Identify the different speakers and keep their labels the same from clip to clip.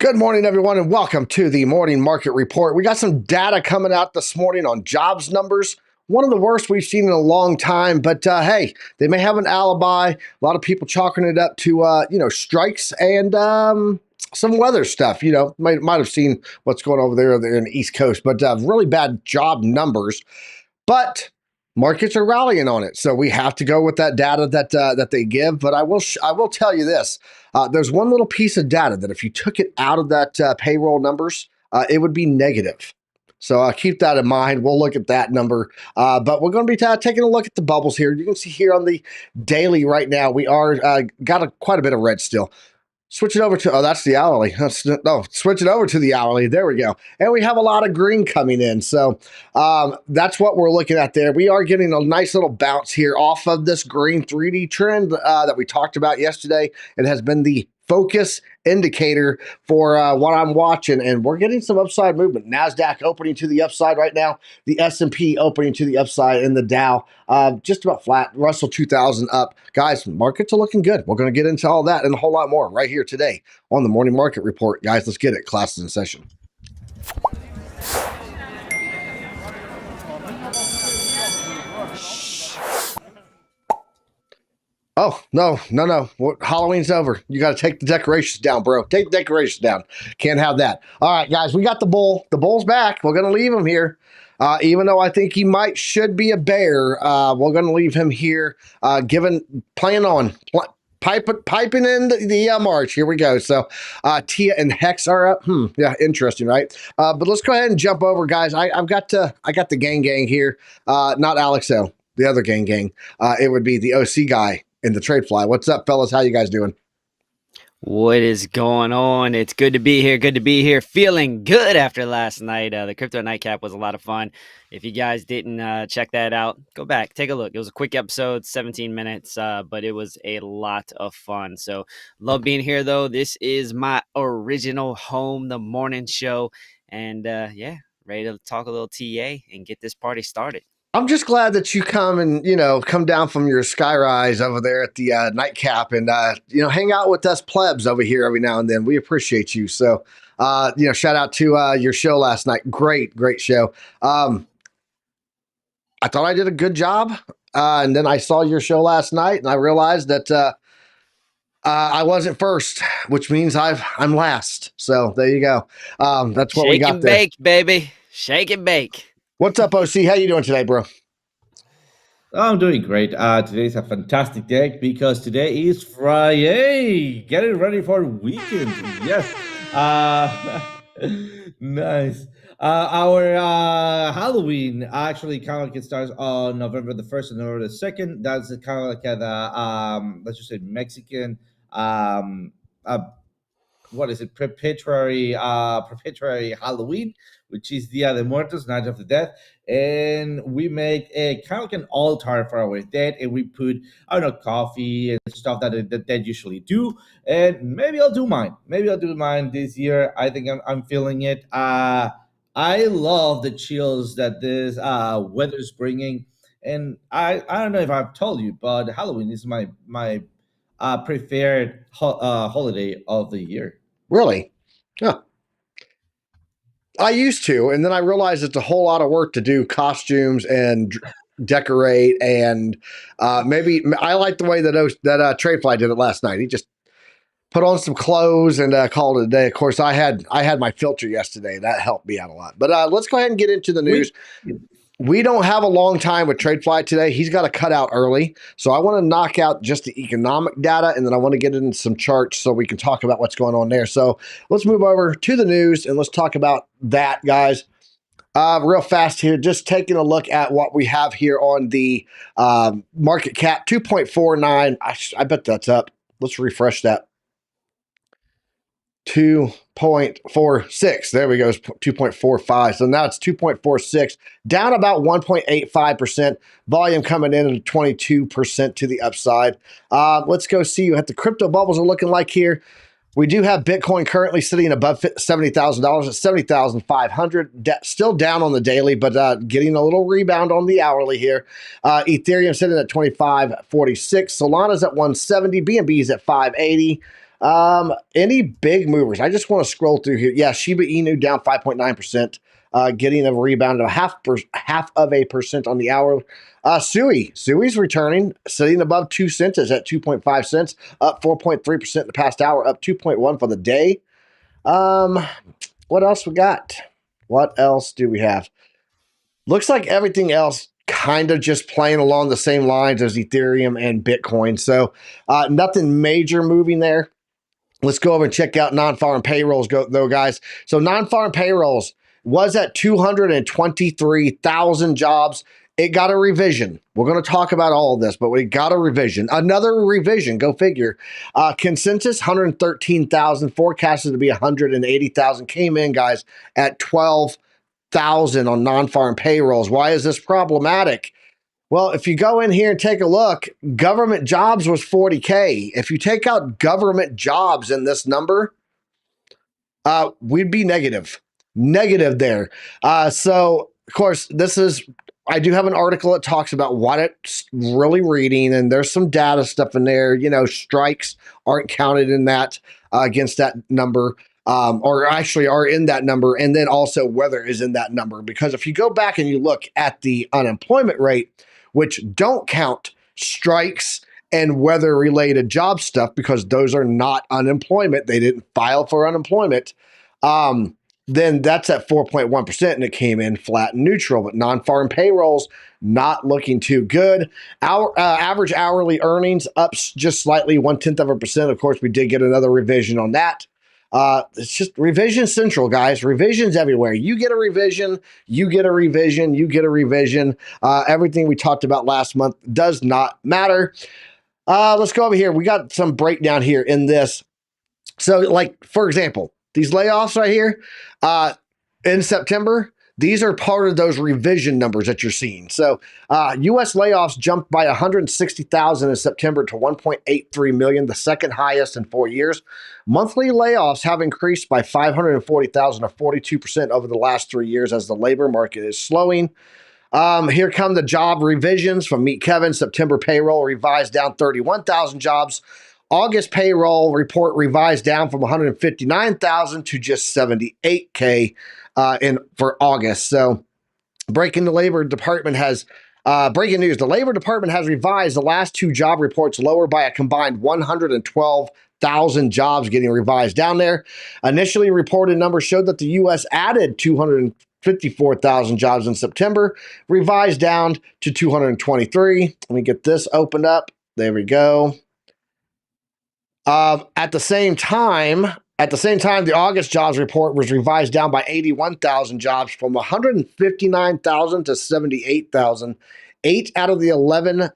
Speaker 1: Good morning, everyone, and welcome to the Morning Market Report. We got some data coming out this morning on jobs numbers. One of the worst we've seen in a long time, but hey, they may have an alibi. A lot of people chalking it up to, strikes and some weather stuff. Might have seen what's going over there in the East Coast, but really bad job numbers. But markets are rallying on it, so we have to go with that data that they give. But I will tell you this: there's one little piece of data that if you took it out of that payroll numbers, it would be negative. So keep that in mind. We'll look at that number, but we're going to be taking a look at the bubbles here. You can see here on the daily right now we are got quite a bit of red still. Switch it over to, that's the hourly. Switch it over to the hourly. There we go. And we have a lot of green coming in. So that's what we're looking at there. We are getting a nice little bounce here off of this green 3D trend that we talked about yesterday. It has been the focus indicator for what I'm watching, and we're getting some upside movement. NASDAQ opening to the upside right now, the S&P opening to the upside, and the Dow just about flat. Russell 2000 up. Guys, markets are looking good. We're going to get into all that and a whole lot more right here today on the Morning Market Report. Guys, let's get it. Class is in session. Oh, no. Halloween's over. You got to take the decorations down, bro. Take the decorations down. Can't have that. All right, guys, we got the bull. The bull's back. We're going to leave him here. Even though I think he should be a bear, we're going to leave him here, playing on, piping in the March. Here we go. So Tia and Hex are up. Yeah, interesting, right? But let's go ahead and jump over, guys. I got the gang here. Not Alexo, the other gang. It would be the OC guy in the trade fly. What's up, fellas? How you guys doing?
Speaker 2: What is going on? It's good to be here. Good to be here. Feeling good after last night. The crypto nightcap was a lot of fun. If you guys didn't check that out, go back, take a look. It was a quick episode, 17 minutes, but it was a lot of fun. So love being here, though. This is my original home, the morning show. And ready to talk a little TA and get this party started.
Speaker 1: I'm just glad that you come down from your skyrise over there at the nightcap and, hang out with us plebs over here every now and then. We appreciate you. So, shout out to your show last night. Great show. I thought I did a good job. And then I saw your show last night and I realized that I wasn't first, which means I'm last. So there you go. That's what we got there.
Speaker 2: Shake and bake, baby. Shake and bake.
Speaker 1: What's up, OC? How you doing today, bro?
Speaker 3: I'm doing great. Today's a fantastic day because today is Friday. Getting ready for the weekend. Yes. Nice. Our Halloween actually kind of like it starts on November the 1st and November the 2nd. That's kind of like the let's just say Mexican what is it? Perpetuary Halloween, which is Dia de Muertos, Night of the Dead. And we make a kind of like an altar for our dead, and we put, coffee and stuff that the dead usually do. And maybe I'll do mine. This year. I think I'm feeling it. I love the chills that this weather is bringing. And I don't know if I've told you, but Halloween is my preferred holiday of the year.
Speaker 1: Really? Huh. I used to, and then I realized it's a whole lot of work to do costumes and decorate, and maybe I like the way that Tradefly did it last night. He just put on some clothes and called it a day. Of course, I had my filter yesterday. That helped me out a lot. But let's go ahead and get into the news. We don't have a long time with Tradefly today. He's got to cut out early. So I want to knock out just the economic data, and then I want to get into some charts so we can talk about what's going on there. So let's move over to the news, and let's talk about that, guys. Real fast here, just taking a look at what we have here on the market cap, 2.49. I bet that's up. Let's refresh that. 2.46. There we go. 2.45. So now it's 2.46, down about 1.85%. Volume coming in at 22% to the upside. Let's go see what the crypto bubbles are looking like here. We do have Bitcoin currently sitting above $70,000 at 70,500. Still down on the daily, but getting a little rebound on the hourly here. Ethereum sitting at 25.46. Solana's at 170. BNB is at 580. Any big movers? I just want to scroll through here. Yeah, Shiba Inu down 5.9%, getting a rebound of half of a percent on the hour. Sui's returning, sitting above 2 cents, is at 2.5 cents, up 4.3% in the past hour, up 2.1 for the day. What else we got? What else do we have? Looks like everything else kind of just playing along the same lines as Ethereum and Bitcoin. So nothing major moving there. Let's go over and check out non-farm payrolls, though, guys. So non-farm payrolls was at 223,000 jobs. It got a revision. We're going to talk about all of this, but we got a revision. Another revision, go figure. Consensus, 113,000. Forecasted to be 180,000. Came in, guys, at 12,000 on non-farm payrolls. Why is this problematic? Well, if you go in here and take a look, government jobs was 40K. If you take out government jobs in this number, we'd be negative there. So, of course, I do have an article that talks about what it's really reading, and there's some data stuff in there. You know, strikes aren't counted in that against that number. Or actually are in that number, and then also weather is in that number. Because if you go back and you look at the unemployment rate, which don't count strikes and weather-related job stuff because those are not unemployment, they didn't file for unemployment, then that's at 4.1%, and it came in flat and neutral. But non-farm payrolls not looking too good. Our average hourly earnings up just slightly, 0.1%. Of course, we did get another revision on that. It's just revision central, guys. Revisions everywhere. You get a revision, you get a revision, you get a revision. Everything we talked about last month does not matter. Let's go over here. We got some breakdown here in this. So, like, for example, these layoffs right here in September, these are part of those revision numbers that you're seeing. So U.S. layoffs jumped by 160,000 in September to 1.83 million, the second highest in 4 years. Monthly layoffs have increased by 540,000 or 42% over the last 3 years as the labor market is slowing. Here come the job revisions from Meet Kevin. September payroll revised down 31,000 jobs. August payroll report revised down from 159,000 to just 78K for August. So breaking news, the Labor Department has revised the last two job reports lower by a combined 112,000 jobs getting revised down there. Initially reported numbers showed that the U.S. added 254,000 jobs in September, revised down to 223. Let me get this opened up. There we go. At the same time, the August jobs report was revised down by 81,000 jobs from 159,000 to 78,000. 8 out of the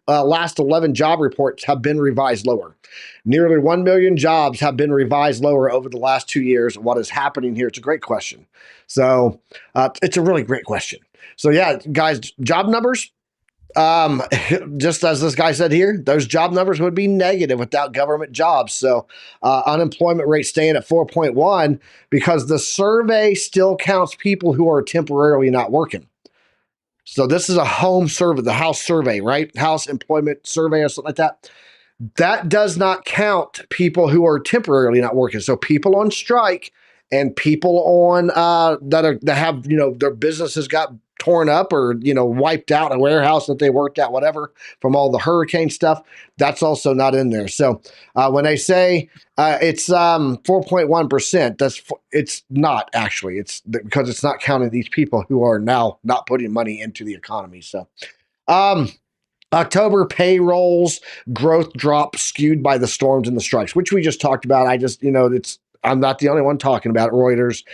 Speaker 1: last 11 job reports have been revised lower. Nearly 1 million jobs have been revised lower over the last 2 years. What is happening here? It's a great question. So it's a really great question. So yeah, guys, job numbers, just as this guy said here, those job numbers would be negative without government jobs. So unemployment rate staying at 4.1 because the survey still counts people who are temporarily not working. So this is a home survey, the house survey, right? House employment survey or something like that. That does not count people who are temporarily not working. So people on strike and people on that have, you know, their businesses got torn up or, you know, wiped out, a warehouse that they worked at, whatever, from all the hurricane stuff, that's also not in there. So when they say it's 4.1%, it's not actually. It's because it's not counting these people who are now not putting money into the economy. So October payrolls growth drop skewed by the storms and the strikes, which we just talked about. I'm not the only one talking about it. Reuters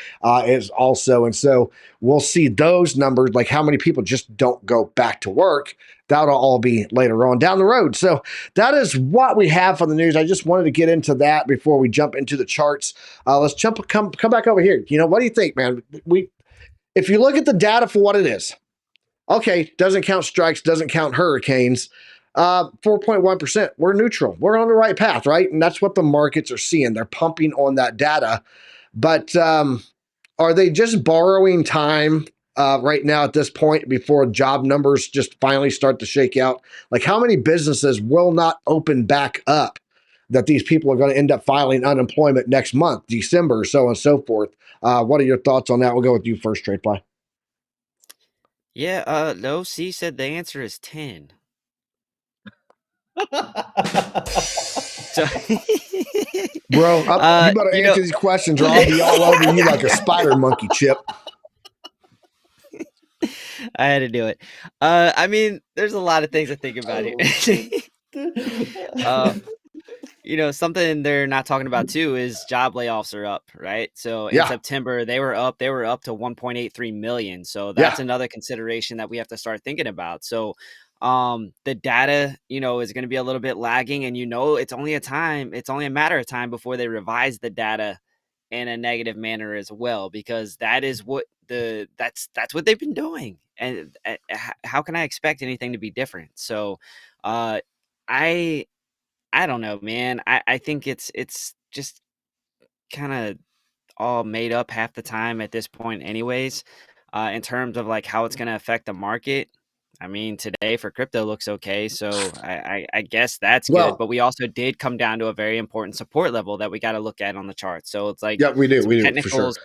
Speaker 1: is also. And so we'll see those numbers, like how many people just don't go back to work. That'll all be later on down the road. So that is what we have for the news. I just wanted to get into that before we jump into the charts. Let's come back over here. You know, what do you think, man? If you look at the data for what it is, okay, doesn't count strikes, doesn't count hurricanes. 4.1%. We're neutral. We're on the right path, right? And that's what the markets are seeing. They're pumping on that data. But are they just borrowing time right now at this point before job numbers just finally start to shake out? Like, how many businesses will not open back up that these people are going to end up filing unemployment next month, December, so on and so forth. What are your thoughts on that? We'll go with you first, Trade Fly.
Speaker 2: Yeah, no, C said the answer is 10. So,
Speaker 1: Bro, you better
Speaker 2: you know,
Speaker 1: answer these questions or I'll be all over you like a spider monkey, Chip.
Speaker 2: I had to do it. I mean, there's a lot of things to think about here. uh, something they're not talking about too is job layoffs are up, right? So in
Speaker 1: Yeah,
Speaker 2: September, they were up to 1.83 million. So that's
Speaker 1: yeah.
Speaker 2: another consideration that we have to start thinking about. So the data, is going to be a little bit lagging, and it's only a matter of time before they revise the data in a negative manner as well, because that is what that's what they've been doing. And how can I expect anything to be different? So I I don't know, man. I think it's just kind of all made up half the time at this point, anyways. In terms of like how it's going to affect the market. I mean, today for crypto looks okay, so I guess that's good.
Speaker 1: Well,
Speaker 2: But we also did come down to a very important support level that we got to look at on the chart. So it's like
Speaker 1: yeah, we
Speaker 2: some
Speaker 1: do for sure.
Speaker 2: technicals.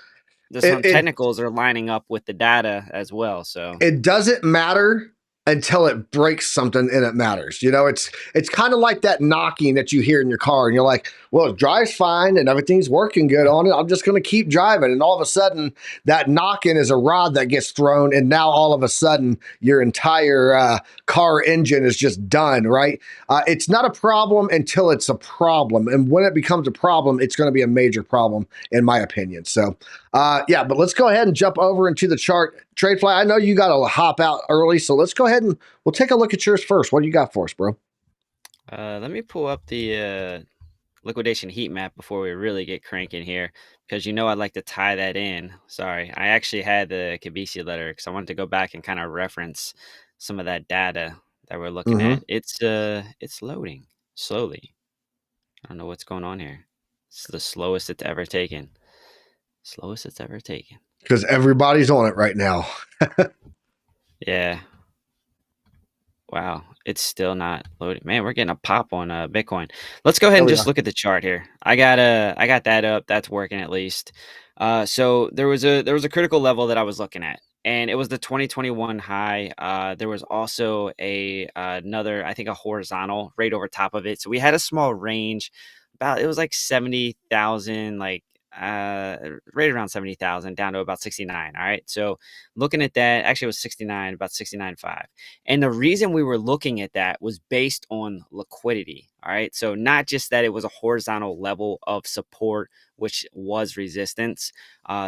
Speaker 2: There's some
Speaker 1: It
Speaker 2: technicals are lining up with the data as well. So
Speaker 1: it doesn't matter until it breaks something and it matters. It's kind of like that knocking that you hear in your car and you're like, well, it drives fine and everything's working good on it. I'm just going to keep driving. And all of a sudden that knocking is a rod that gets thrown. And now all of a sudden your entire car engine is just done, right? It's not a problem until it's a problem. And when it becomes a problem, it's going to be a major problem in my opinion. So yeah, but let's go ahead and jump over into the chart. Trade Fly, I know you got to hop out early, so let's go ahead and we'll take a look at yours first. What do you got for us, bro?
Speaker 2: let me pull up the liquidation heat map before we really get cranking here, because I'd like to tie that in. Sorry, I actually had the Kabisi letter because I wanted to go back and kind of reference some of that data that we're looking
Speaker 1: Mm-hmm.
Speaker 2: at. It's loading slowly. I don't know what's going on here. It's the slowest it's ever taken. Slowest it's ever taken.
Speaker 1: Because everybody's on it right now.
Speaker 2: Yeah. Wow, it's still not loading. Man, we're getting a pop on Bitcoin. Let's go ahead
Speaker 1: There
Speaker 2: and
Speaker 1: we
Speaker 2: just
Speaker 1: are.
Speaker 2: look at the chart here. I got that up. That's working at least. So there was a critical level that I was looking at, and it was the 2021 high. There was also another, I think, a horizontal right over top of it. So we had a small range. It was like 70,000, like right around 70,000 down to about 69. All right. So looking at that, actually it was 69, about 69.5. And the reason we were looking at that was based on liquidity. All right. So not just that it was a horizontal level of support, which was resistance.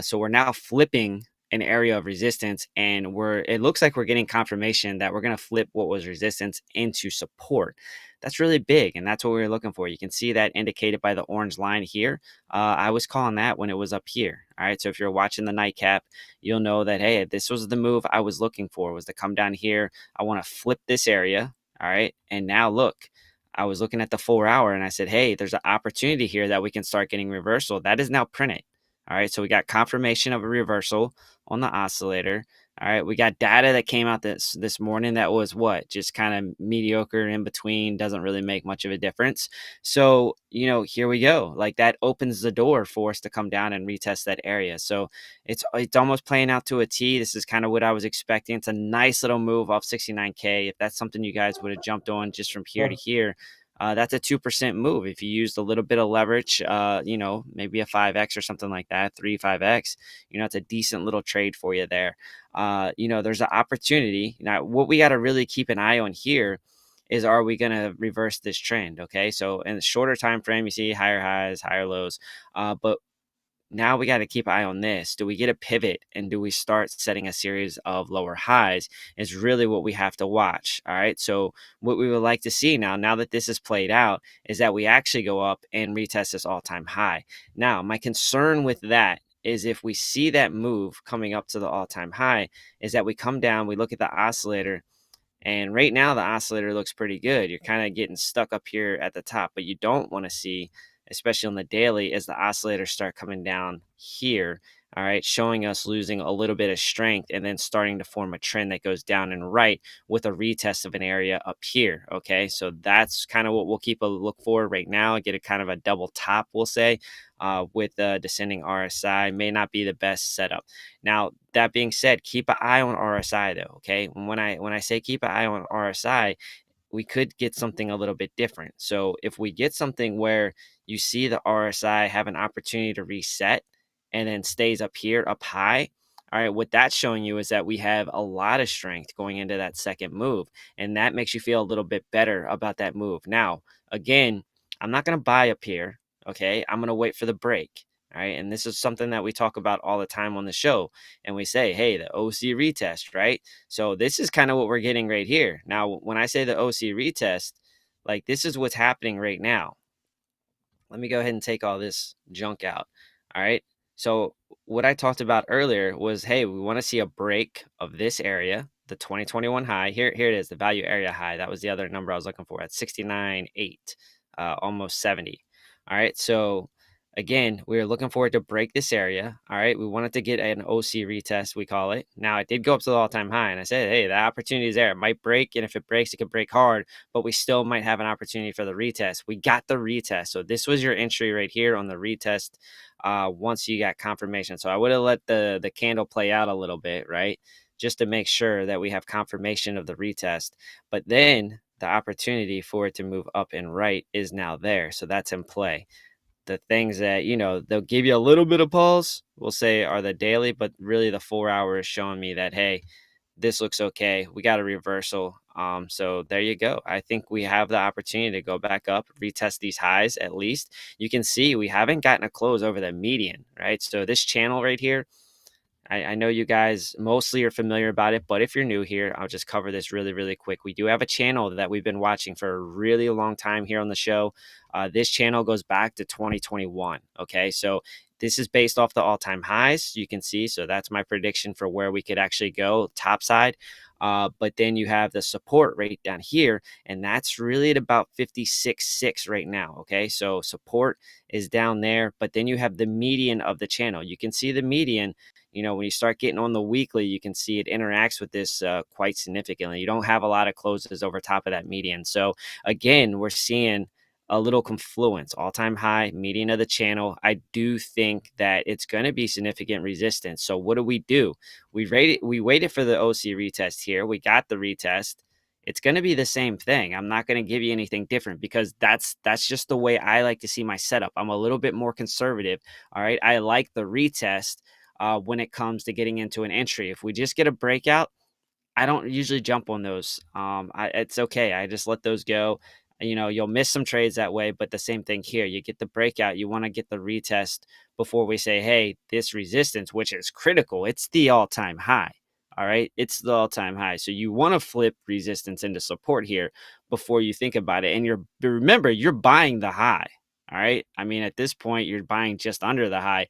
Speaker 2: So we're now flipping an area of resistance, and it looks like we're getting confirmation that we're going to flip what was resistance into support. That's really big, and that's what we were looking for. You can see that indicated by the orange line here. I was calling that when it was up here. All right. So if you're watching the nightcap, you'll know that, hey, this was the move I was looking for, was to come down here. I want to flip this area. All right. And now look, I was looking at the 4 hour and I said, hey, there's an opportunity here that we can start getting reversal. That is now printed. All right. So we got confirmation of a reversal on the oscillator. All right. We got data that came out this morning that was what? Just kind of mediocre in between, doesn't really make much of a difference. So, here we go. Like that opens the door for us to come down and retest that area. So it's almost playing out to a T. This is kind of what I was expecting. It's a nice little move off 69K. If that's something you guys would have jumped on just from here to here, that's a 2% move. If you used a little bit of leverage, maybe a 5x or something like that, 5x, it's a decent little trade for you there. There's an opportunity. Now, what we got to really keep an eye on here is, are we going to reverse this trend? Okay. So in the shorter time frame, you see higher highs, higher lows. But now we got to keep an eye on this. Do we get a pivot and do we start setting a series of lower highs is really what we have to watch. All right. So what we would like to see now that this is played out, is that we actually go up and retest this all-time high. Now, my concern with that is if we see that move coming up to the all-time high, is that we come down, we look at the oscillator, and right now the oscillator looks pretty good. You're kind of getting stuck up here at the top, but you don't want to see, especially on the daily, as the oscillators start coming down here, all right, showing us losing a little bit of strength and then starting to form a trend that goes down and right with a retest of an area up here. Okay, so that's kind of what we'll keep a look for right now. Get a kind of a double top, we'll say, with the descending RSI. May not be the best setup. Now, that being said, keep an eye on RSI though. Okay, when I say keep an eye on RSI, we could get something a little bit different. So if we get something where you see the RSI have an opportunity to reset and then stays up here, up high, all right, what that's showing you is that we have a lot of strength going into that second move. And that makes you feel a little bit better about that move. Now, again, I'm not going to buy up here. Okay. I'm going to wait for the break. All right. And this is something that we talk about all the time on the show. And we say, hey, the OC retest, right? So this is kind of what we're getting right here. Now, when I say the OC retest, like this is what's happening right now. Let me go ahead and take all this junk out. All right. So what I talked about earlier was, hey, we want to see a break of this area, the 2021 high. Here it is, the value area high. That was the other number I was looking for at 69.8, almost 70. All right. So again, we are looking for it to break this area. All right. We wanted to get an OC retest, we call it. Now it did go up to the all-time high. And I said, hey, the opportunity is there. It might break. And if it breaks, it could break hard, but we still might have an opportunity for the retest. We got the retest. So this was your entry right here on the retest once you got confirmation. So I would have let the candle play out a little bit, right? Just to make sure that we have confirmation of the retest. But then the opportunity for it to move up and right is now there. So that's in play. The things that, they'll give you a little bit of pause, we'll say are the daily, but really the 4 hour is showing me that, hey, this looks okay. We got a reversal. So there you go. I think we have the opportunity to go back up, retest these highs at least. You can see we haven't gotten a close over the median, right? So this channel right here, I know you guys mostly are familiar about it, but if you're new here, I'll just cover this really, really quick. We do have a channel that we've been watching for a really long time here on the show. This channel goes back to 2021. Okay, so this is based off the all-time highs. You can see, so that's my prediction for where we could actually go top side. But then you have the support right down here, and that's really at about 56.6 right now. Okay, so support is down there, but then you have the median of the channel. You can see the median. When you start getting on the weekly, you can see it interacts with this quite significantly. You don't have a lot of closes over top of that median. So again, we're seeing a little confluence, all-time high, median of the channel. I do think that it's going to be significant resistance. So what do? We waited for the OC retest here. We got the retest. It's going to be the same thing. I'm not going to give you anything different because that's just the way I like to see my setup. I'm a little bit more conservative. All right. I like the retest when it comes to getting into an entry. If we just get a breakout, I don't usually jump on those. It's okay. I just let those go. You'll miss some trades that way, but the same thing here. You get the breakout. You want to get the retest before we say, hey, this resistance, which is critical, it's the all-time high. All right. It's the all-time high. So you want to flip resistance into support here before you think about it. And remember, you're buying the high. All right. I mean, at this point, you're buying just under the high.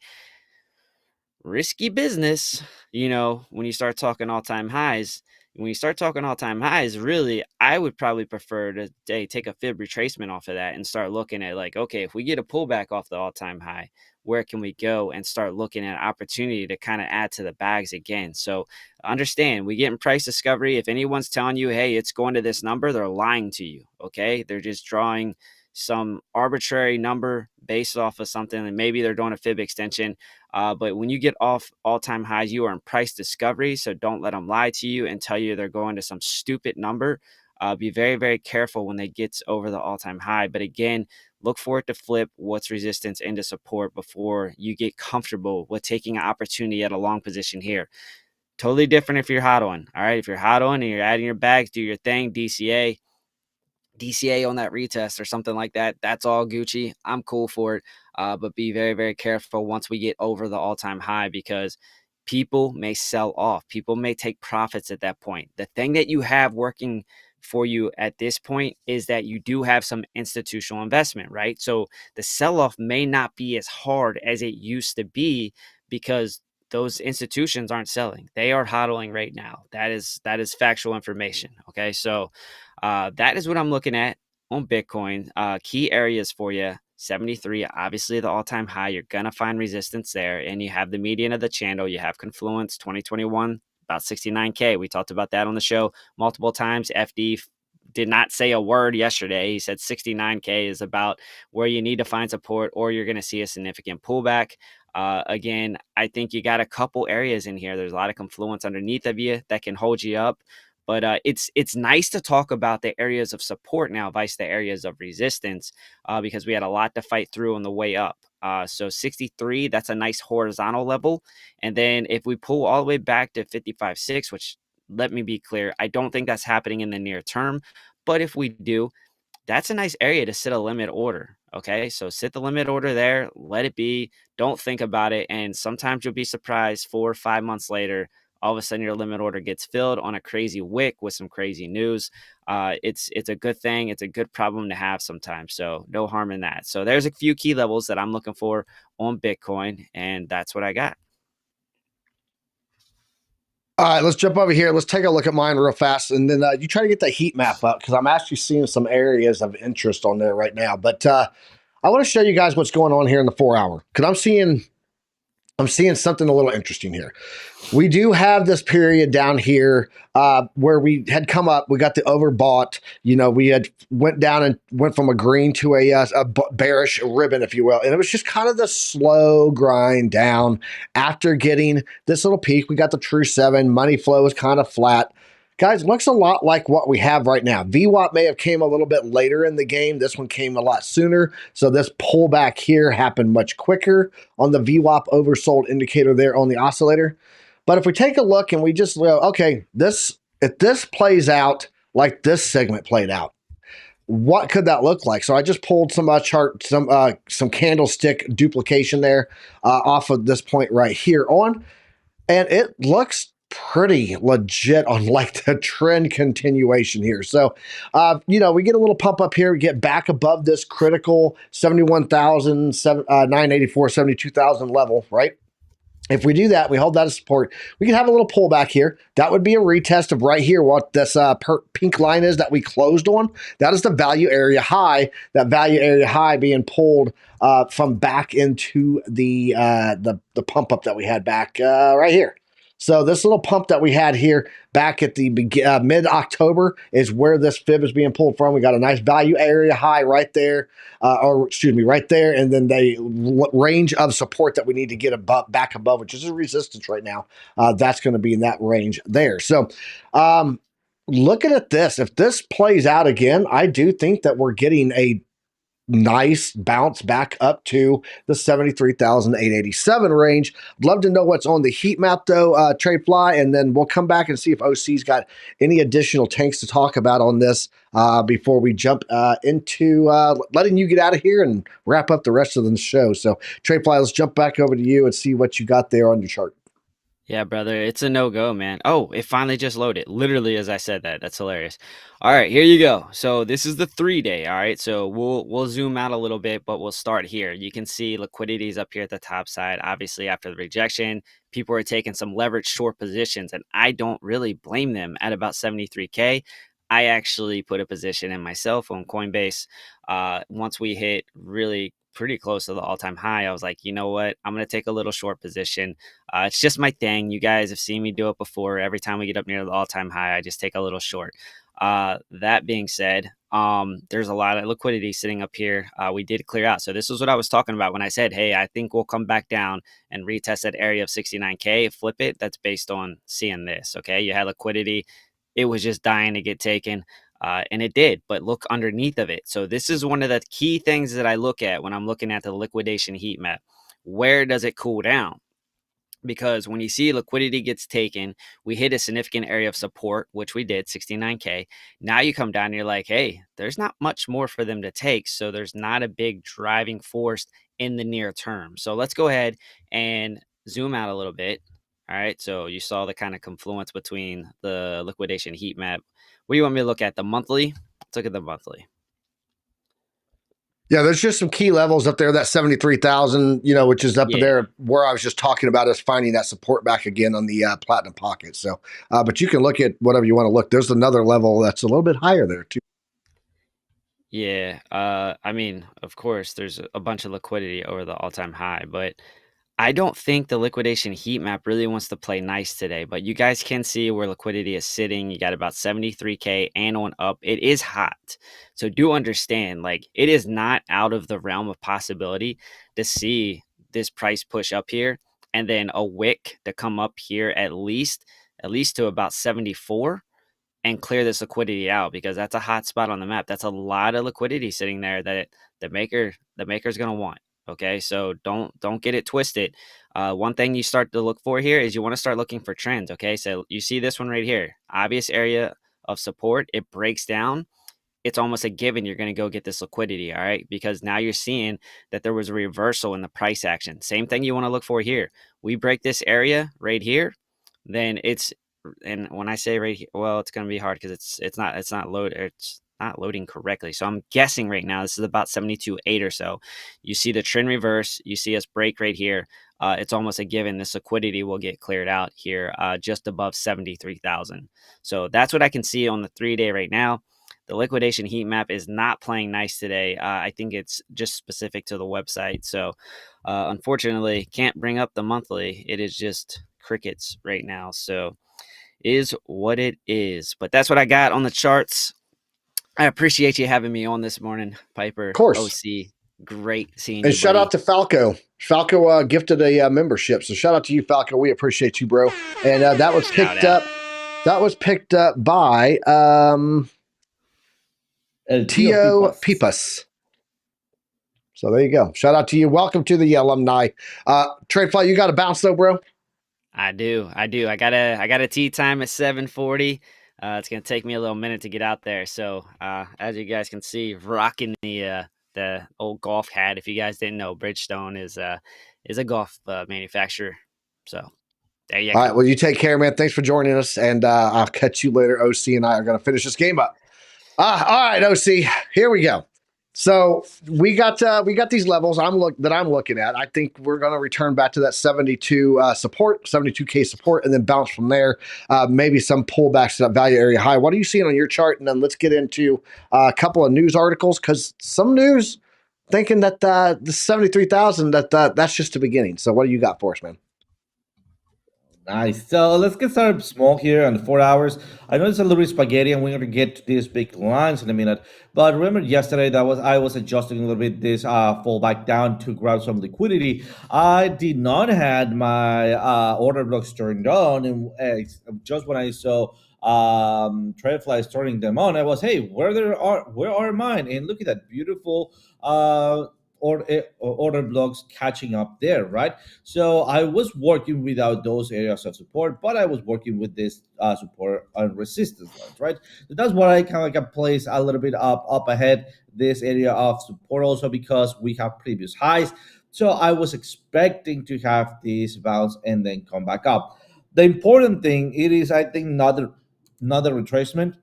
Speaker 2: Risky business, when you start talking all-time highs. When you start talking all-time highs, really, I would probably prefer to take a fib retracement off of that and start looking at like, okay, if we get a pullback off the all-time high, where can we go and start looking at opportunity to kind of add to the bags again? So understand, we get in price discovery. If anyone's telling you, hey, it's going to this number, they're lying to you. Okay, they're just drawing some arbitrary number based off of something, and maybe they're doing a fib extension. But when you get off all-time highs, you are in price discovery. So don't let them lie to you and tell you they're going to some stupid number. Be very, very careful when they get over the all-time high. But again, look for it to flip what's resistance into support before you get comfortable with taking an opportunity at a long position here. Totally different if you're hot on. All right. If you're hot on and you're adding your bags, do your thing, DCA on that retest or something like that. That's all Gucci. I'm cool for it. But be very, very careful once we get over the all-time high because people may sell off. People may take profits at that point. The thing that you have working for you at this point is that you do have some institutional investment, right? So the sell-off may not be as hard as it used to be because those institutions aren't selling. They are hodling right now. That is factual information. Okay. So that is what I'm looking at on Bitcoin. Key areas for you. 73, obviously the all-time high. You're going to find resistance there. And you have the median of the channel. You have confluence 2021, about 69K. We talked about that on the show multiple times. FD did not say a word yesterday. He said 69K is about where you need to find support, or you're going to see a significant pullback. Again, I think you got a couple areas in here. There's a lot of confluence underneath of you that can hold you up. But it's nice to talk about the areas of support now, vice the areas of resistance, because we had a lot to fight through on the way up. So 63, that's a nice horizontal level. And then if we pull all the way back to 55.6, which, let me be clear, I don't think that's happening in the near term. But if we do, that's a nice area to sit a limit order. Okay. So sit the limit order there, let it be. Don't think about it. And sometimes you'll be surprised 4 or 5 months later, all of a sudden your limit order gets filled on a crazy wick with some crazy news. It's a good thing. It's a good problem to have sometimes. So no harm in that. So there's a few key levels that I'm looking for on Bitcoin, and that's what I got.
Speaker 1: All right, let's jump over here. Let's take a look at mine real fast. And then you try to get the heat map up because I'm actually seeing some areas of interest on there right now. But I want to show you guys what's going on here in the 4 hour because I'm seeing something a little interesting here. We do have this period down here where we had come up. We got the overbought. We had went down and went from a green to a bearish ribbon, if you will. And it was just kind of the slow grind down after getting this little peak. We got the true 7. Money flow was kind of flat. Guys, looks a lot like what we have right now. VWAP may have came a little bit later in the game. This one came a lot sooner. So this pullback here happened much quicker on the VWAP oversold indicator there on the oscillator. But if we take a look and we just go, okay, if this plays out like this segment played out, what could that look like? So I just pulled some chart, some candlestick duplication there off of this point right here on, and it looks pretty legit on like the trend continuation here. So, we get a little pump up here, we get back above this critical 71,984, 72,000 level, right? If we do that, we hold that as support. We can have a little pullback here. That would be a retest of right here what this pink line is that we closed on. That is the value area high. That value area high being pulled from back into the pump up that we had back right here. So this little pump that we had here back at the mid-October is where this fib is being pulled from. We got a nice value area high right there, right there, and then the range of support that we need to get back above, which is a resistance right now. That's going to be in that range there. So looking at this, if this plays out again, I do think that we're getting a nice bounce back up to the 73,887 range. I'd love to know what's on the heat map though, Tradefly, and then we'll come back and see if OC's got any additional tanks to talk about on this before we jump into letting you get out of here and wrap up the rest of the show. So Tradefly, let's jump back over to you and see what you got there on your chart.
Speaker 2: Yeah, brother, it's a no-go, man. Oh, it finally just loaded. Literally, as I said that. That's hilarious. All right, here you go. So this is the 3-day, all right? So we'll zoom out a little bit, but we'll start here. You can see liquidity is up here at the top side. Obviously, after the rejection, people are taking some leveraged short positions, and I don't really blame them at about 73K. I actually put a position in myself on Coinbase. Once we hit really pretty close to the all-time high, I was like, you know what? I'm going to take a little short position. It's just my thing. You guys have seen me do it before. Every time we get up near the all-time high, I just take a little short. That being said, there's a lot of liquidity sitting up here. We did clear out. So this is what I was talking about when I said, hey, I think we'll come back down and retest that area of 69K, flip it. That's based on seeing this. Okay. You had liquidity. It was just dying to get taken. And it did, but look underneath of it. So this is one of the key things that I look at when I'm looking at the liquidation heat map. Where does it cool down? Because when you see liquidity gets taken, we hit a significant area of support, which we did, 69K. Now you come down and you're like, hey, there's not much more for them to take. So there's not a big driving force in the near term. So let's go ahead and zoom out a little bit. All right. So you saw the kind of confluence between the liquidation heat map. What do you want me to look at? The monthly? Let's look at the monthly.
Speaker 1: Yeah, there's just some key levels up there, that 73,000, which is up there where I was just talking about us finding that support back again on the platinum pocket. So, but you can look at whatever you want to look. There's another level that's a little bit higher there too.
Speaker 2: Yeah. I mean, of course, there's a bunch of liquidity over the all-time high, but I don't think the liquidation heat map really wants to play nice today. But you guys can see where liquidity is sitting. You got about 73K and on up. It is hot. So do understand, like, it is not out of the realm of possibility to see this price push up here and then a wick to come up here at least to about 74 and clear this liquidity out because that's a hot spot on the map. That's a lot of liquidity sitting there that the maker's gonna want. Okay, so don't get it twisted. One thing you start to look for here is you want to start looking for trends. Okay, so you see this one right here, obvious area of support. It breaks down. It's almost a given you're going to go get this liquidity, all right? Because now you're seeing that there was a reversal in the price action. Same thing you want to look for here. We break this area right here, then it's and when I say right here, well, it's going to be hard because it's not loading correctly. So I'm guessing right now this is about 72.8 or so. You see the trend reverse. You see us break right here. It's almost a given this liquidity will get cleared out here just above 73,000. So that's what I can see on the 3-day right now. The liquidation heat map is not playing nice today. I think it's just specific to the website. So unfortunately, can't bring up the monthly. It is just crickets right now. So is what it is. But that's what I got on the charts. I appreciate you having me on this morning, Piper.
Speaker 1: Of course.
Speaker 2: OC. Great seeing
Speaker 1: And
Speaker 2: you,
Speaker 1: shout
Speaker 2: buddy.
Speaker 1: out to Falco. Falco gifted a membership. So shout out to you, Falco. We appreciate you, bro. And that was
Speaker 2: Shout
Speaker 1: picked
Speaker 2: out.
Speaker 1: up. That was picked up by
Speaker 3: El
Speaker 1: Tio
Speaker 3: Pipas.
Speaker 1: Pipas. So there you go. Shout out to you. Welcome to the alumni. Tradefly, you got to bounce though, bro.
Speaker 2: I do. I got a tea time at 7:40. It's gonna take me a little minute to get out there. So as you guys can see, rocking the old golf hat. If you guys didn't know, Bridgestone is a golf manufacturer. So there you
Speaker 1: All
Speaker 2: go.
Speaker 1: right. Well, you take care, man. Thanks for joining us. And I'll catch you later. OC and I are going to finish this game up. All right, OC. Here we go. So we got these levels I'm looking at. I think we're going to return back to that 72 support, 72K support, and then bounce from there. Maybe some pullbacks to that value area high. What are you seeing on your chart? And then let's get into a couple of news articles because some news thinking that the 73,000 that's just the beginning. So what do you got for us, man?
Speaker 3: Nice. So let's get started small here on the 4 hours. I know it's a little bit spaghetti, and we're going to get to these big lines in a minute. But remember yesterday that I was adjusting a little bit this fall back down to grab some liquidity. I did not had my order blocks turned on, and just when I saw trade flies turning them on, I was, hey, where are mine? And look at that beautiful order blocks catching up there, right? So I was working without those areas of support, but I was working with this support and resistance lines, right? So that's what I kind of like place a little bit up ahead this area of support also because we have previous highs. So I was expecting to have this bounce and then come back up. The important thing it is, I think, not the retracement,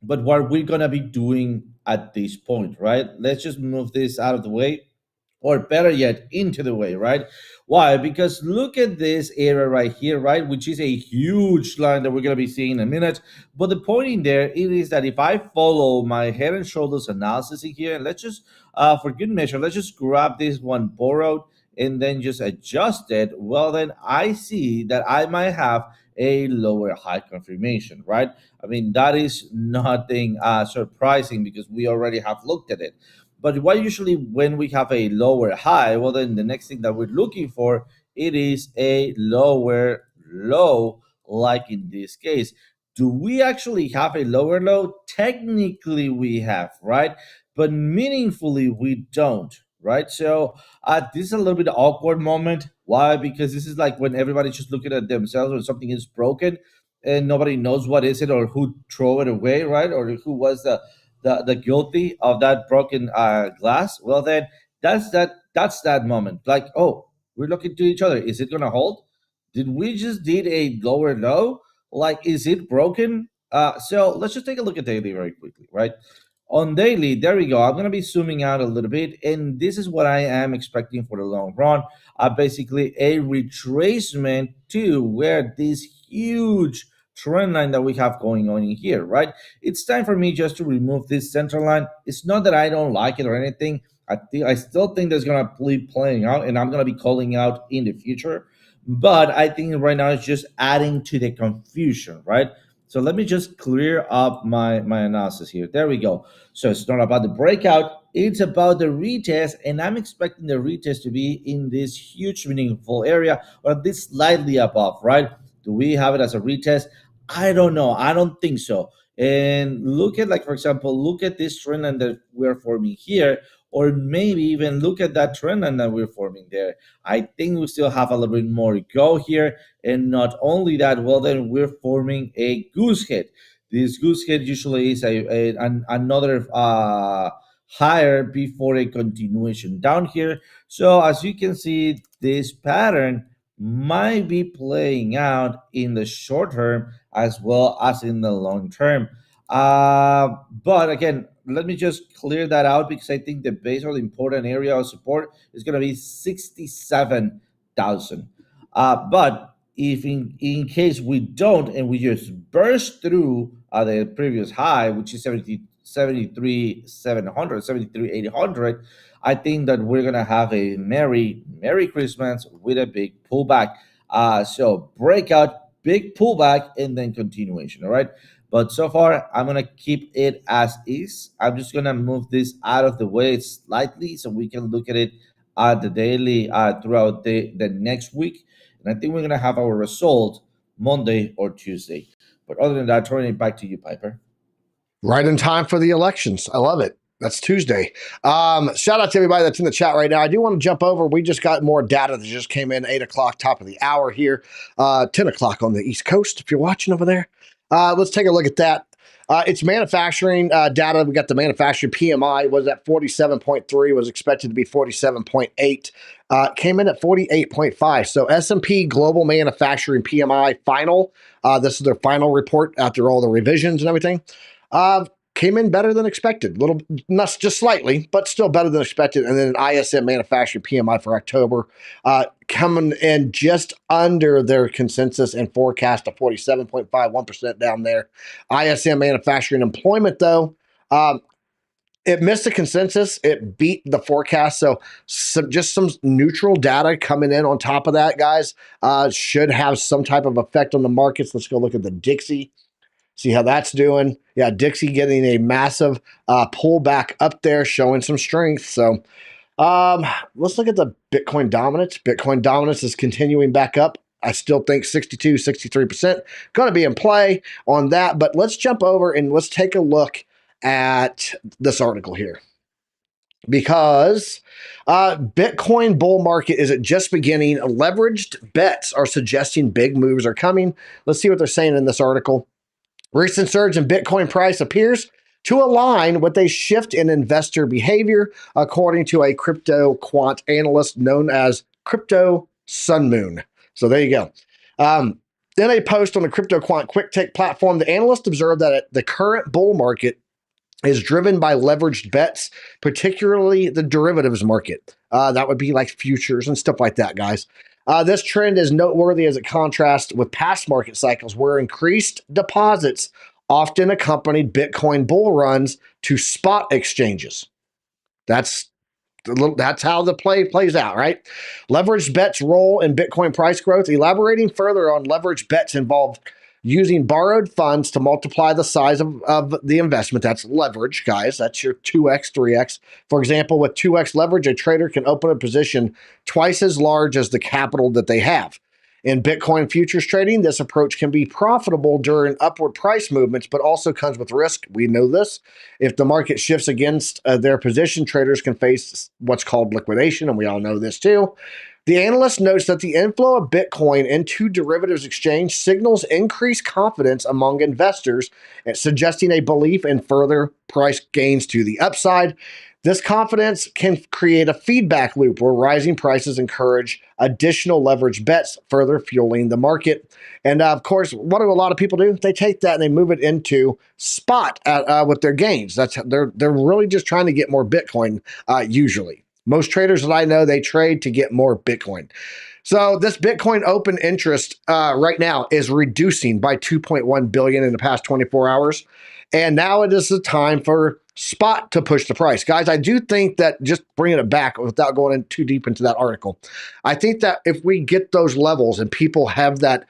Speaker 3: but what we're gonna be doing at this point, right? Let's just move this out of the way, or better yet, into the way, right? Why? Because look at this area right here, right? Which is a huge line that we're gonna be seeing in a minute. But the point in there it is that if I follow my head and shoulders analysis in here, and let's just, for good measure, let's just grab this one borrowed and then just adjust it. Well, then I see that I might have a lower high confirmation, right? I mean, that is nothing surprising because we already have looked at it. But what usually when we have a lower high, well, then the next thing that we're looking for, it is a lower low, like in this case. Do we actually have a lower low? Technically, we have, right? But meaningfully, we don't, right? So this is a little bit awkward moment. Why? Because this is like when everybody's just looking at themselves when something is broken and nobody knows what is it or who threw it away, right? Or who was the guilty of that broken glass. Well, then that's that moment. Like, oh, we're looking to each other. Is it gonna hold? Did we just did a lower low? Like, is it broken? So let's just take a look at daily very quickly, right? On daily, there we go. I'm going to be zooming out a little bit, and this is what I am expecting for the long run. Basically, a retracement to where this huge trend line that we have going on in here, right? It's time for me just to remove this center line. It's not that I don't like it or anything. I still think there's gonna be playing out, and I'm gonna be calling out in the future. But I think right now it's just adding to the confusion, right? So let me just clear up my analysis here. There we go. So it's not about the breakout, it's about the retest, and I'm expecting the retest to be in this huge meaningful area or this slightly above, right? Do we have it as a retest? I don't know. I don't think so. And look at, like, for example, look at this trend line that we're forming here, or maybe even look at that trend line that we're forming there. I think we still have a little bit more to go here. And not only that, well, then we're forming a goose head. This goose head usually is another higher before a continuation down here. So as you can see, this pattern might be playing out in the short term as well as in the long term. But again, let me just clear that out because I think the base or the important area of support is going to be 67,000. But if in case we don't and we just burst through the previous high, which is 73,700, 73,800, I think that we're going to have a Merry Christmas with a big pullback. So breakout, big pullback, and then continuation. All right. But so far, I'm going to keep it as is. I'm just going to move this out of the way slightly so we can look at it at the daily throughout the next week. And I think we're going to have our result Monday or Tuesday. But other than that, turning it back to you, Piper.
Speaker 1: Right in time for the elections. I love it. That's Tuesday. Shout out to everybody that's in the chat right now. I do want to jump over. We just got more data that just came in, 8 o'clock, top of the hour here, 10 o'clock on the East Coast, if you're watching over there. Let's take a look at that. It's manufacturing data. We got the manufacturing PMI was at 47.3, was expected to be 47.8, came in at 48.5. So S&P Global Manufacturing PMI final, this is their final report after all the revisions and everything, came in better than expected. Little, not just slightly, but still better than expected. And then an ISM manufacturing PMI for October coming in just under their consensus and forecast of 47.5, 1% down there. ISM manufacturing employment, though, it missed the consensus. It beat the forecast. So just some neutral data coming in on top of that, guys, should have some type of effect on the markets. Let's go look at the Dixie. See how that's doing. Yeah, Dixie getting a massive pullback up there, showing some strength. So let's look at the Bitcoin dominance. Bitcoin dominance is continuing back up. I still think 62, 63% going to be in play on that. But let's jump over and let's take a look at this article here. Because Bitcoin bull market is just beginning. Leveraged bets are suggesting big moves are coming. Let's see what they're saying in this article. Recent surge in Bitcoin price appears to align with a shift in investor behavior, according to a crypto quant analyst known as Crypto Sunmoon. So there you go. In a post on the Crypto Quant Quick Take platform, the analyst observed that the current bull market is driven by leveraged bets, particularly the derivatives market. That would be like futures and stuff like that, guys. This trend is noteworthy as it contrasts with past market cycles where increased deposits often accompanied Bitcoin bull runs to spot exchanges. That's how the play plays out, right? Leveraged bets role in Bitcoin price growth. Elaborating further on leveraged bets involved using borrowed funds to multiply the size of the investment. That's leverage, guys. That's your 2x, 3x. For example, with 2x leverage, a trader can open a position twice as large as the capital that they have. In Bitcoin futures trading, this approach can be profitable during upward price movements, but also comes with risk. We know this. If the market shifts against their position, traders can face what's called liquidation, and we all know this too. The analyst notes that the inflow of Bitcoin into derivatives exchange signals increased confidence among investors, suggesting a belief in further price gains to the upside. This confidence can create a feedback loop where rising prices encourage additional leverage bets, further fueling the market. And of course, what do a lot of people do? They take that and they move it into spot with their gains. They're really just trying to get more Bitcoin usually. Most traders that I know, they trade to get more Bitcoin. So this Bitcoin open interest right now is reducing by 2.1 billion in the past 24 hours. And now it is the time for spot to push the price. Guys, I do think that, just bringing it back without going in too deep into that article, I think that if we get those levels and people have that,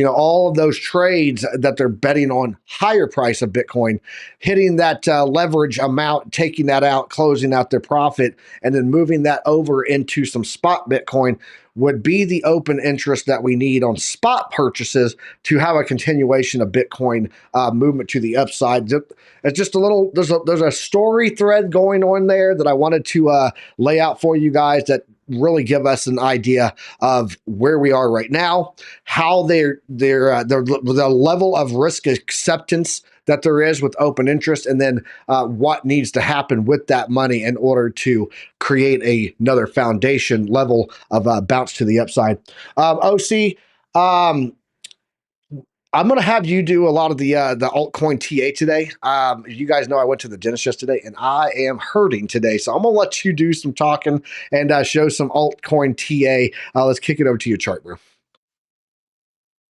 Speaker 1: all of those trades that they're betting on higher price of Bitcoin, hitting that leverage amount, taking that out, closing out their profit, and then moving that over into some spot Bitcoin would be the open interest that we need on spot purchases to have a continuation of Bitcoin movement to the upside. It's just a little, there's a story thread going on there that I wanted to lay out for you guys that really give us an idea of where we are right now, how the level of risk acceptance that there is with open interest, and then what needs to happen with that money in order to create another foundation level of bounce to the upside. OC, I'm going to have you do a lot of the altcoin TA today. You guys know I went to the dentist yesterday, and I am hurting today. So I'm going to let you do some talking and show some altcoin TA. Let's kick it over to your chart, bro.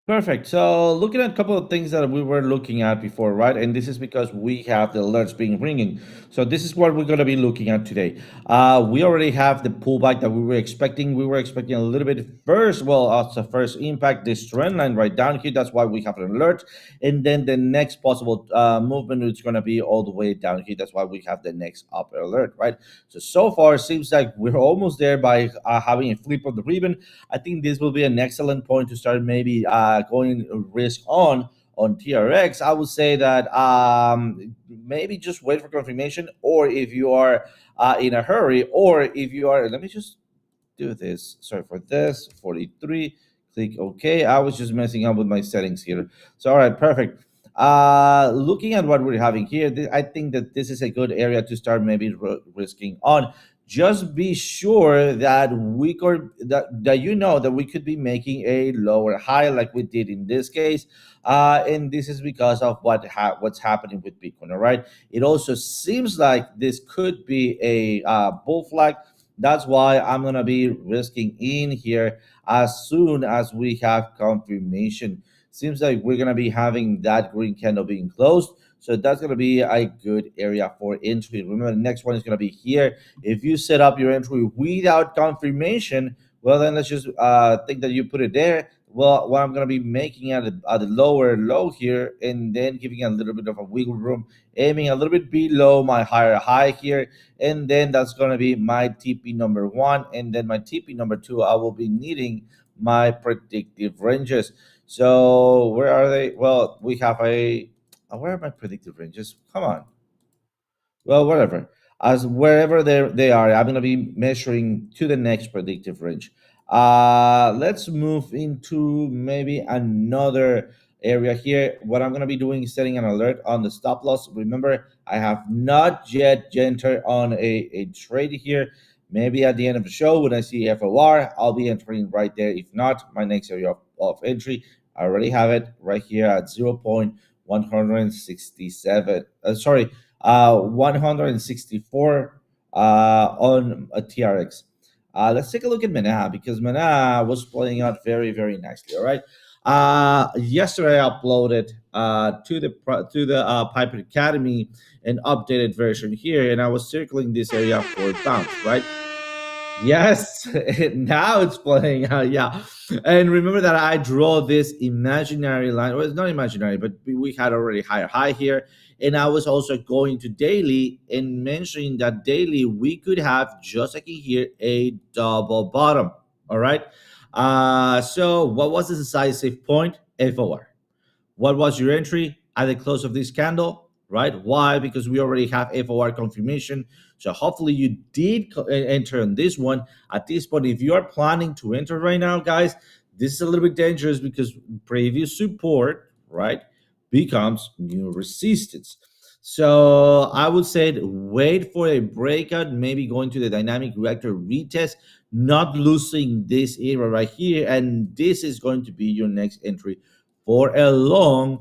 Speaker 3: Perfect. So looking at a couple of things that we were looking at before, right? And this is because we have the alerts being ringing. So this is what we're going to be looking at today. We already have the pullback that we were expecting. We were expecting a little bit first, well, as a first impact, this trend line right down here. That's why we have an alert. And then the next possible movement is going to be all the way down here. That's why we have the next upper alert, right? So far, it seems like we're almost there by having a flip of the ribbon. I think this will be an excellent point to start maybe going risk on TRX. I would say that maybe just wait for confirmation, or if you are in a hurry, or if you are, let me just do this. Sorry for this, 43. Click OK. I was just messing up with my settings here. So, all right, perfect. Looking at what we're having here, I think that this is a good area to start maybe risking on. Just be sure that we could that we could be making a lower high like we did in this case, and this is because of what's happening with Bitcoin. All right, it also seems like this could be a bull flag. That's why I'm gonna be risking in here as soon as we have confirmation. Seems like we're gonna be having that green candle being closed. So that's going to be a good area for entry. Remember, the next one is going to be here. If you set up your entry without confirmation, well, then let's just think that you put it there. Well, what I'm going to be making at the lower low here, and then giving a little bit of a wiggle room, aiming a little bit below my higher high here. And then that's going to be my TP number 1. And then my TP number 2, I will be needing my predictive ranges. So where are they? Well, we have where are my predictive ranges? Come on. Well, whatever. As wherever they are, I'm gonna be measuring to the next predictive range. Let's move into maybe another area here. What I'm gonna be doing is setting an alert on the stop loss. Remember, I have not yet entered on a trade here. Maybe at the end of the show, when I see FOR, I'll be entering right there. If not, my next area of entry, I already have it right here at 0.167. 164 on a TRX. Let's take a look at Mana, because Mana was playing out very, very nicely. All right. Yesterday I uploaded to the Piper Academy an updated version here, and I was circling this area for bounce, right? Yes, now it's playing out. Yeah, and remember that I draw this imaginary line. Well, it's not imaginary, but we had already higher high here, and I was also going to daily and mentioning that daily we could have, just like in here, a double bottom. All right. So what was the decisive point? FOR. What was your entry at the close of this candle, right? Why? Because we already have FOR confirmation. So hopefully you did enter on this one. At this point, if you are planning to enter right now, guys, this is a little bit dangerous because previous support, right, becomes new resistance. So I would say wait for a breakout, maybe going to the dynamic reactor retest, not losing this area right here. And this is going to be your next entry for a long,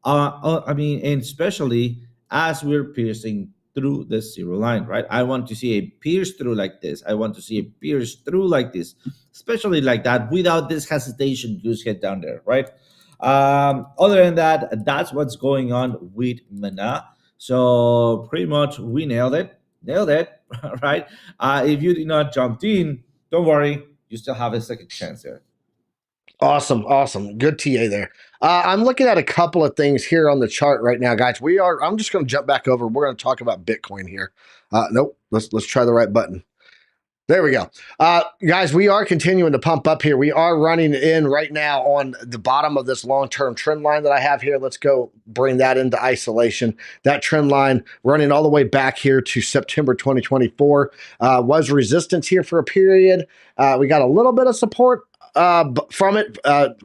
Speaker 3: and especially as we're piercing through the zero line, right? I want to see a pierce through like this. I want to see a pierce through like this. especially like that, without this hesitation, just head down there, right? Other than that, that's what's going on with Mana. So pretty much we nailed it, right? If you did not jump in, don't worry, you still have a second chance there.
Speaker 1: Awesome, awesome. Good TA there. I'm looking at a couple of things here on the chart right now, guys. I'm just going to jump back over. We're going to talk about Bitcoin here. Nope. Let's try the right button. There we go. Guys, we are continuing to pump up here. We are running in right now on the bottom of this long-term trend line that I have here. Let's go bring that into isolation. That trend line running all the way back here to September 2024 was resistance here for a period. We got a little bit of support from it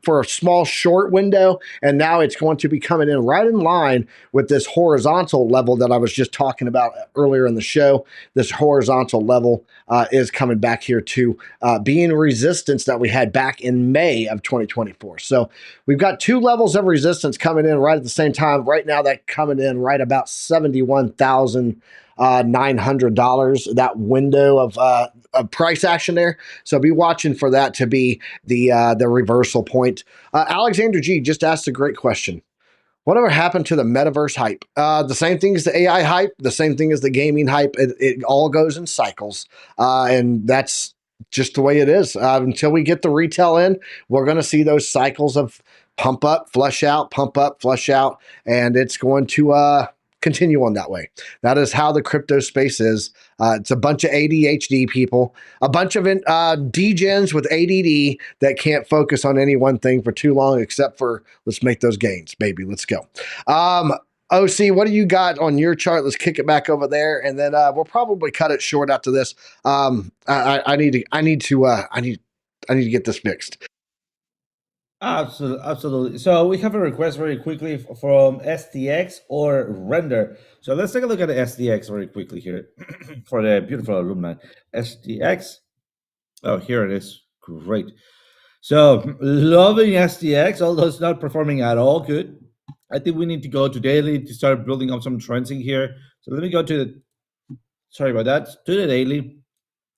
Speaker 1: for a small short window, and now it's going to be coming in right in line with this horizontal level that I was just talking about earlier in the show. This horizontal level is coming back here to being resistance that we had back in May of 2024. So we've got two levels of resistance coming in right at the same time. Right now, that coming in right about $71,900. That window of price action there. So be watching for that to be the reversal point. Alexander G just asked a great question. Whatever happened to the metaverse hype? The same thing as the AI hype, the same thing as the gaming hype. It all goes in cycles, and that's just the way it is. Until we get the retail in, we're going to see those cycles of pump up, flush out, pump up, flush out, and it's going to continue on that way. That is how the crypto space is. It's a bunch of ADHD people, a bunch of degens with ADD that can't focus on any one thing for too long, except for let's make those gains, baby. Let's go. OC, what do you got on your chart? Let's kick it back over there, and then we'll probably cut it short after this. I need to get this fixed.
Speaker 3: Absolutely, absolutely. So we have a request very quickly from STX or Render. So let's take a look at the STX very quickly here for the beautiful alumni. STX. Oh, here it is. Great. So loving STX, although it's not performing at all good. I think we need to go to daily to start building up some trends in here. So let me go to sorry about that, to the daily.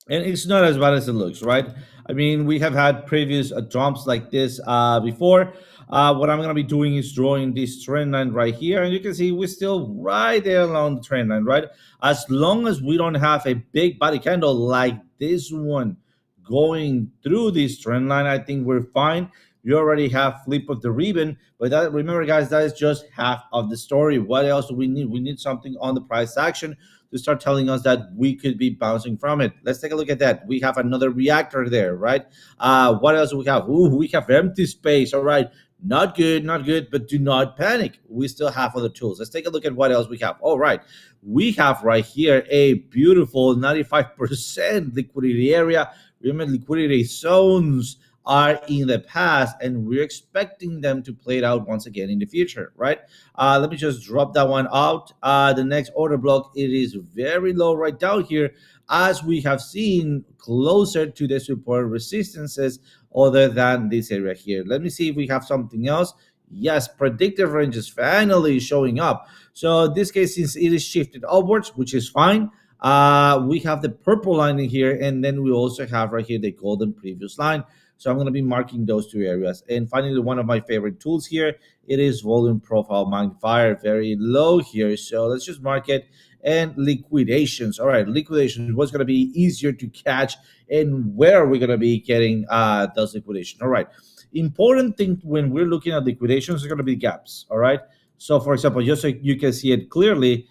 Speaker 3: And it's not as bad as it looks, right? I mean, we have had previous jumps like this before. What I'm going to be doing is drawing this trend line right here. And you can see we're still right there along the trend line, right? As long as we don't have a big body candle like this one going through this trend line, I think we're fine. You already have flip of the ribbon, but that, remember, guys, that is just half of the story. What else do we need? We need something on the price action to start telling us that we could be bouncing from it. Let's take a look at that. We have another reactor there, right? What else do we have? Ooh, we have empty space. All right. Not good, not good, but do not panic. We still have other tools. Let's take a look at what else we have. All right. We have right here a beautiful 95% liquidity area. Remember, liquidity zones are in the past, and we're expecting them to play it out once again in the future, right? Let me just drop that one out. The next order block, it is very low right down here, as we have seen closer to the support resistances other than this area here. Let me see if we have something else. Yes, predictive range is finally showing up. So in this case, since it is shifted upwards, which is fine, we have the purple line in here, and then we also have right here the golden previous line. So I'm going to be marking those two areas. And finally, one of my favorite tools here, it is volume profile magnifier, very low here. So let's just mark it. And liquidations. All right, liquidations. What's going to be easier to catch, and where are we going to be getting those liquidations? All right. Important thing when we're looking at liquidations is going to be gaps. All right. So for example, just so you can see it clearly,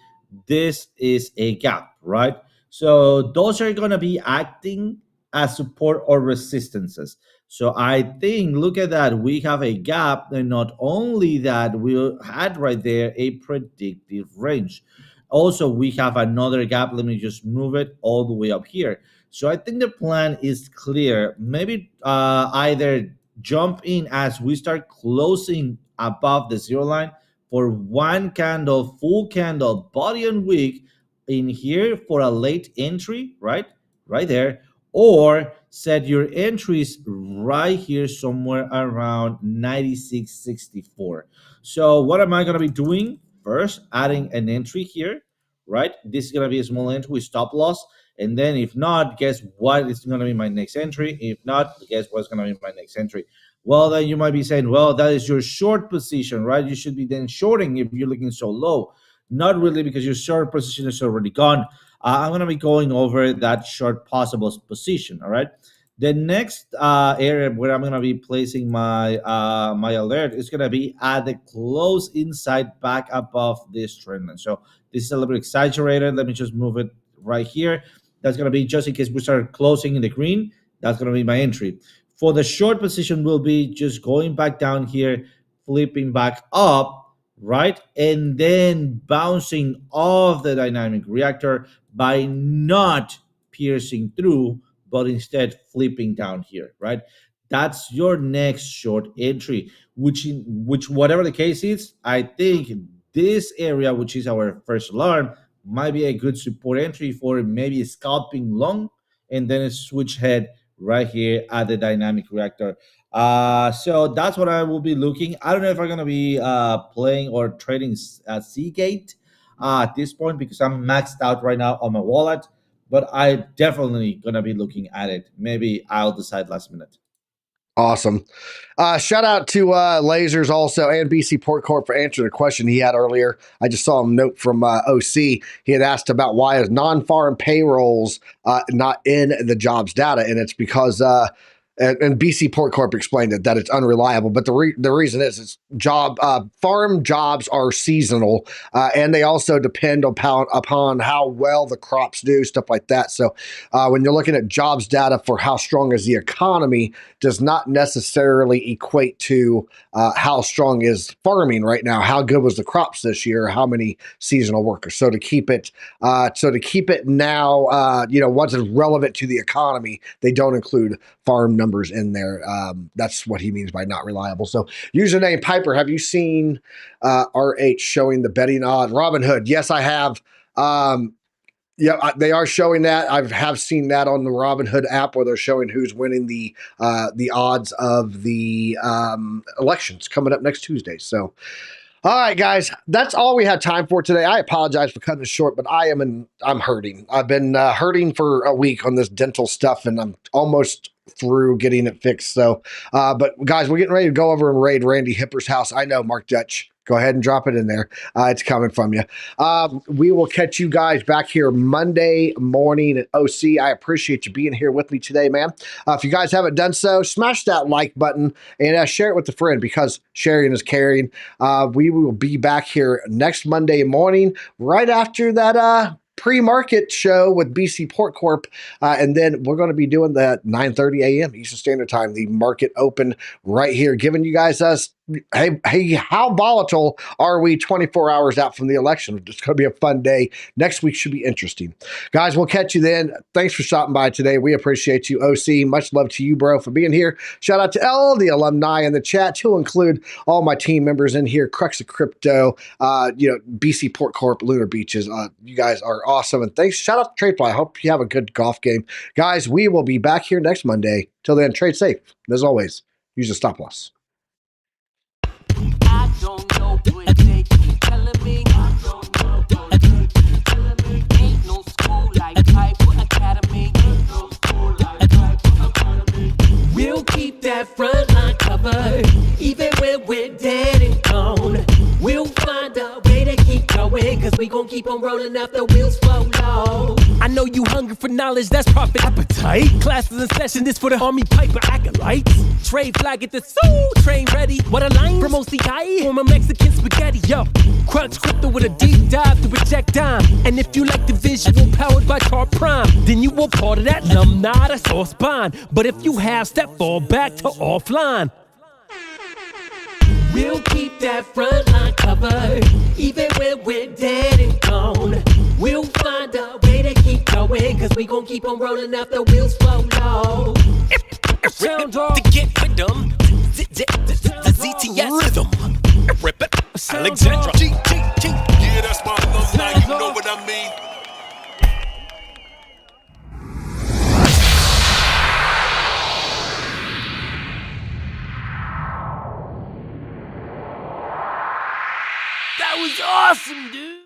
Speaker 3: this is a gap, right? So those are going to be acting as support or resistances. So I think, look at that, we have a gap, and not only that, we had right there a predictive range. Also, we have another gap. Let me just move it all the way up here. So I think the plan is clear. Maybe either jump in as we start closing above the zero line for one candle, full candle, body and wick in here for a late entry, right? Right there. Or set your entries right here somewhere around 96.64. So what am I going to be doing? First, adding an entry here, right? This is going to be a small entry with stop loss. And then if not, guess what is going to be my next entry? If not, guess what's going to be my next entry? Well, then you might be saying, well, that is your short position, right? You should be then shorting if you're looking so low. Not really, because your short position is already gone. I'm going to be going over that short possible position, all right? The next area where I'm going to be placing my my alert is going to be at the close inside back above this trend line. So this is a little bit exaggerated. Let me just move it right here. That's going to be just in case we start closing in the green. That's going to be my entry. For the short position, will be just going back down here, flipping back up, right? And then bouncing off the dynamic reactor by not piercing through, but instead flipping down here, right? That's your next short entry, which whatever the case is, I think this area, which is our first alarm, might be a good support entry for maybe scalping long and then a switch head right here at the dynamic reactor. So that's what I will be looking. I don't know if I'm gonna be playing or trading Seagate at this point because I'm maxed out right now on my wallet. But I definitely gonna be looking at it. Maybe I'll decide last minute.
Speaker 1: Awesome. Shout out to Lasers also and BC Port Corp for answering the question he had earlier. I just saw a note from OC. He had asked about why is non-farm payrolls not in the jobs data, and it's because and BC Port Corp explained it that it's unreliable. But the reason is it's farm jobs are seasonal, and they also depend upon how well the crops do, stuff like that. So when you're looking at jobs data for how strong is the economy, does not necessarily equate to how strong is farming right now. How good was the crops this year? How many seasonal workers? So to keep it now, what's relevant to the economy, they don't include farm numbers in there. That's what he means by not reliable. So username Piper, have you seen RH showing the betting on Robinhood? Yes, I have. Yeah, they are showing that. I have seen that on the Robinhood app where they're showing who's winning the odds of the elections coming up next Tuesday. So, all right, guys, that's all we had time for today. I apologize for cutting this short, but I'm hurting. I've been hurting for a week on this dental stuff, and I'm almost through getting it fixed. So, but guys, we're getting ready to go over and raid Randy Hipper's house. I know, Mark Dutch. Go ahead and drop it in there. It's coming from you. We will catch you guys back here Monday morning at OC. I appreciate you being here with me today, man. If you guys haven't done so, smash that like button and share it with a friend because sharing is caring. We will be back here next Monday morning right after that pre-market show with BC Port Corp. And then we're going to be doing that 9:30 a.m. Eastern Standard Time, the market open right here, giving you guys hey, how volatile are we 24 hours out from the election? It's going to be a fun day. Next week should be interesting. Guys, we'll catch you then. Thanks for stopping by today. We appreciate you, OC. Much love to you, bro, for being here. Shout out to all the alumni in the chat, to include all my team members in here, Crux of Crypto, BC Port Corp, Lunar Beaches. You guys are awesome. And thanks. Shout out to TradeFly. I hope you have a good golf game. Guys, we will be back here next Monday. Till then, trade safe. As always, use a stop loss.
Speaker 4: I don't know what they keep telling me. I don't know what they keep telling me. Ain't no school like Piper Academy. Ain't no school like Piper Academy. We'll keep that front line covered, even when we're dead and gone. We'll find a way to keep going, cause we gon' keep on rolling out the wheels flow low. I know you hungry for knowledge, that's profit appetite. Classes in session, this for the Army Piper acolytes. Trade flag at the soul, train ready. What a line from OCI, from a Mexican spaghetti, yo. Crux Crypto with a deep dive to reject dime. And if you like the visual powered by Tar Prime, then you were part of that alumni, that's all spine. But if you have step, fall back to offline. We'll keep that front line covered, even when we're dead and gone. We'll find a way to keep going, cause we gon' keep on rolling out the wheels flow low. Sound off.
Speaker 5: To get rhythm, the ZTS rhythm. Rip it, Alexandra.
Speaker 6: Yeah, that's my alumni, you know what I mean?
Speaker 4: That was awesome, dude.